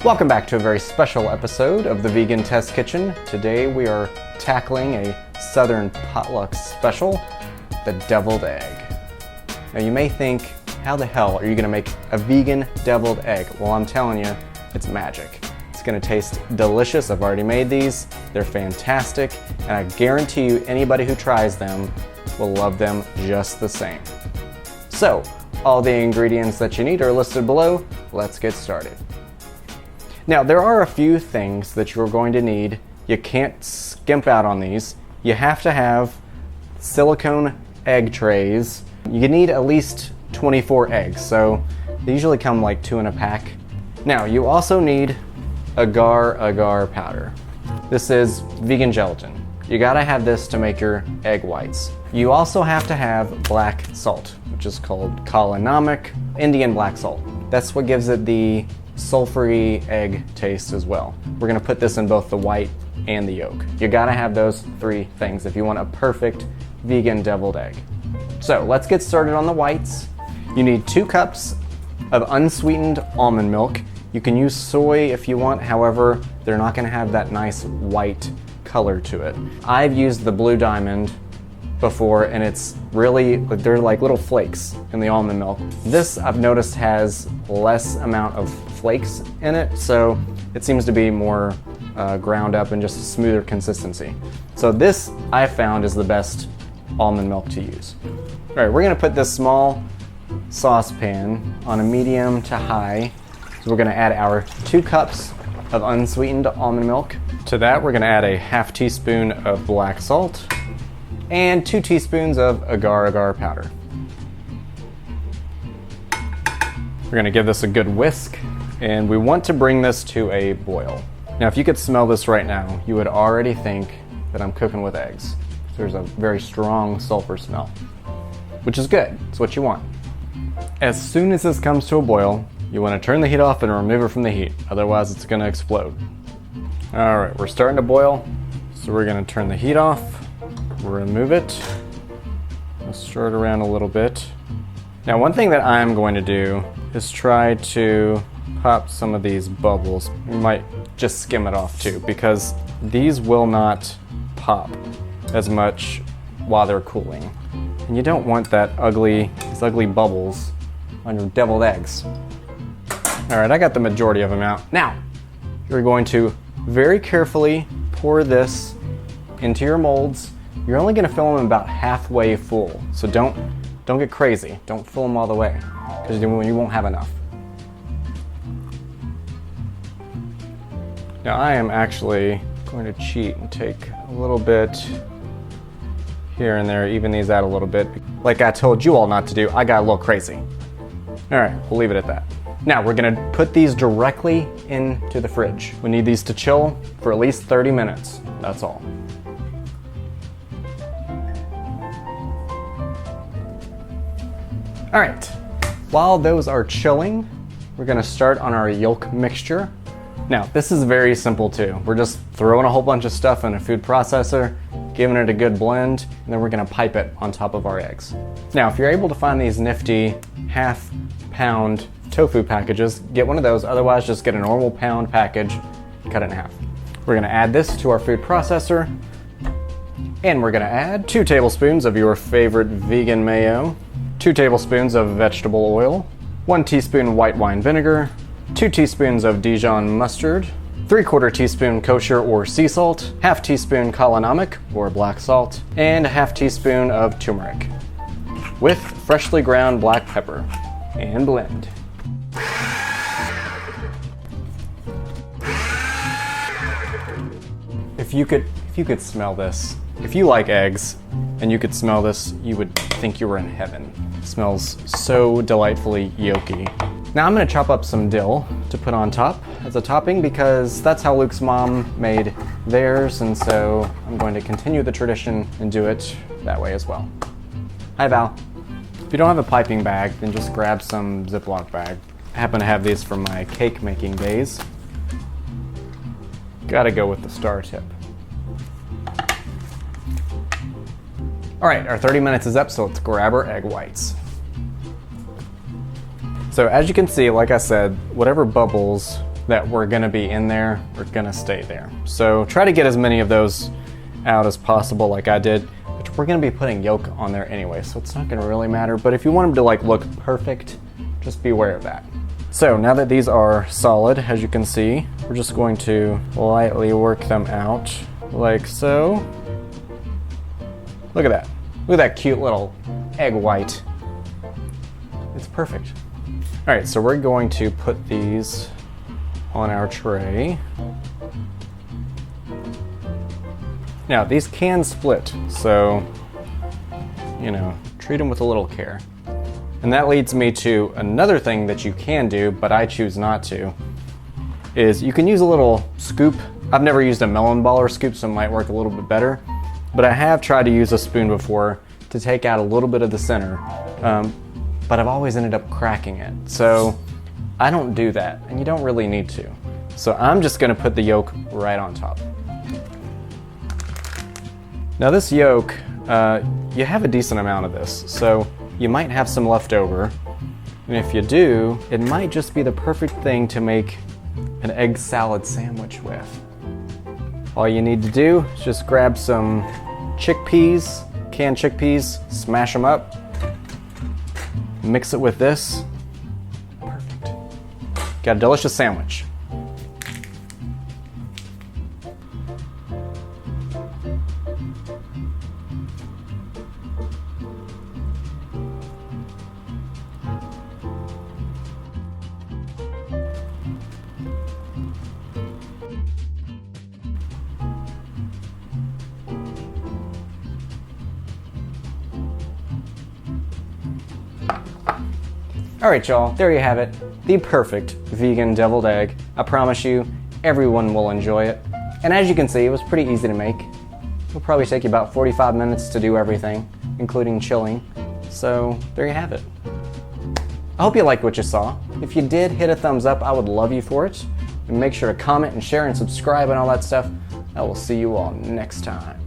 Welcome back to a very special episode of the Vegan Test Kitchen. Today we are tackling a Southern potluck special, the deviled egg. Now you may think, how the hell are you gonna make a vegan deviled egg? Well, I'm telling you, it's magic. It's gonna taste delicious. I've already made these. They're fantastic, and I guarantee you anybody who tries them will love them just the same. So, all the ingredients that you need are listed below. Let's get started. Now, there are a few things that you're going to need. You can't skimp out on these. You have to have silicone egg trays. You need at least 24 eggs, so they usually come like 2 in a pack. Now, you also need agar powder. This is vegan gelatin. You gotta have this to make your egg whites. You also have to have black salt, which is called namak, Indian black salt. That's what gives it the sulfury egg taste as well. We're gonna put this in both the white and the yolk. You gotta have those 3 things if you want a perfect vegan deviled egg. So let's get started on the whites. You need 2 cups of unsweetened almond milk. You can use soy if you want, however, they're not gonna have that nice white color to it. I've used the Blue Diamond before, and it's really, they're like little flakes in the almond milk. This I've noticed has less amount of flakes in it, so it seems to be more ground up and just a smoother consistency. So this I found is the best almond milk to use. All right, we're gonna put this small saucepan on a medium to high. So we're gonna add our 2 cups of unsweetened almond milk. To that, we're gonna add a ½ teaspoon of black salt and 2 teaspoons of agar powder. We're gonna give this a good whisk, and we want to bring this to a boil. Now, if you could smell this right now, you would already think that I'm cooking with eggs. There's a very strong sulfur smell, which is good. It's what you want. As soon as this comes to a boil, you want to turn the heat off and remove it from the heat. Otherwise, it's going to explode. All right, we're starting to boil. So we're going to turn the heat off, remove it, we'll stir it around a little bit. Now, one thing that I'm going to do is try to pop some of these bubbles. You might just skim it off too, because these will not pop as much while they're cooling. And you don't want these ugly bubbles on your deviled eggs. All right, I got the majority of them out. Now, you're going to very carefully pour this into your molds. You're only gonna fill them about halfway full. So don't get crazy. Don't fill them all the way, because you won't have enough. Now, I am actually going to cheat and take a little bit here and there, even these out a little bit. Like I told you all not to do, I got a little crazy. All right, we'll leave it at that. Now we're gonna put these directly into the fridge. We need these to chill for at least 30 minutes, that's all. All right, while those are chilling, we're gonna start on our Yolk Mixture. Now, this is very simple too. We're just throwing a whole bunch of stuff in a food processor, giving it a good blend, and then we're gonna pipe it on top of our eggs. Now, if you're able to find these nifty half-pound tofu packages, get one of those. Otherwise, just get a normal pound package, cut it in half. We're gonna add this to our food processor, and we're gonna add 2 tablespoons of your favorite vegan mayo, 2 tablespoons of vegetable oil, 1 teaspoon white wine vinegar, 2 teaspoons of Dijon mustard, 3/4 teaspoon kosher or sea salt, ½ teaspoon namak or black salt, and ½ teaspoon of turmeric, with freshly ground black pepper, and blend. If you could smell this, if you like eggs and you could smell this, you would think you were in heaven. It smells so delightfully yolky. Now I'm gonna chop up some dill to put on top as a topping, because that's how Luke's mom made theirs, and so I'm going to continue the tradition and do it that way as well. Hi, Val. If you don't have a piping bag, then just grab some Ziploc bag. I happen to have these from my cake making days. Gotta go with the star tip. All right, our 30 minutes is up, so let's grab our egg whites. So as you can see, like I said, whatever bubbles that were gonna be in there are gonna stay there. So try to get as many of those out as possible like I did. But we're gonna be putting yolk on there anyway, so it's not gonna really matter. But if you want them to like look perfect, just be aware of that. So now that these are solid, as you can see, we're just going to lightly work them out like so. Look at that. Look at that cute little egg white. It's perfect. All right, so we're going to put these on our tray. Now, these can split, so, you know, treat them with a little care. And that leads me to another thing that you can do, but I choose not to, is you can use a little scoop. I've never used a melon baller scoop, so it might work a little bit better. But I have tried to use a spoon before to take out a little bit of the center, but I've always ended up cracking it. So I don't do that, and you don't really need to. So I'm just gonna put the yolk right on top. Now this yolk, you have a decent amount of this, so you might have some left over. And if you do, it might just be the perfect thing to make an egg salad sandwich with. All you need to do is just grab some chickpeas, canned chickpeas, smash them up, mix it with this. Perfect. Got a delicious sandwich. All right, y'all, there you have it. The perfect vegan deviled egg. I promise you, everyone will enjoy it. And as you can see, it was pretty easy to make. It'll probably take you about 45 minutes to do everything, including chilling. So there you have it. I hope you liked what you saw. If you did, hit a thumbs up. I would love you for it. And make sure to comment and share and subscribe and all that stuff. I will see you all next time.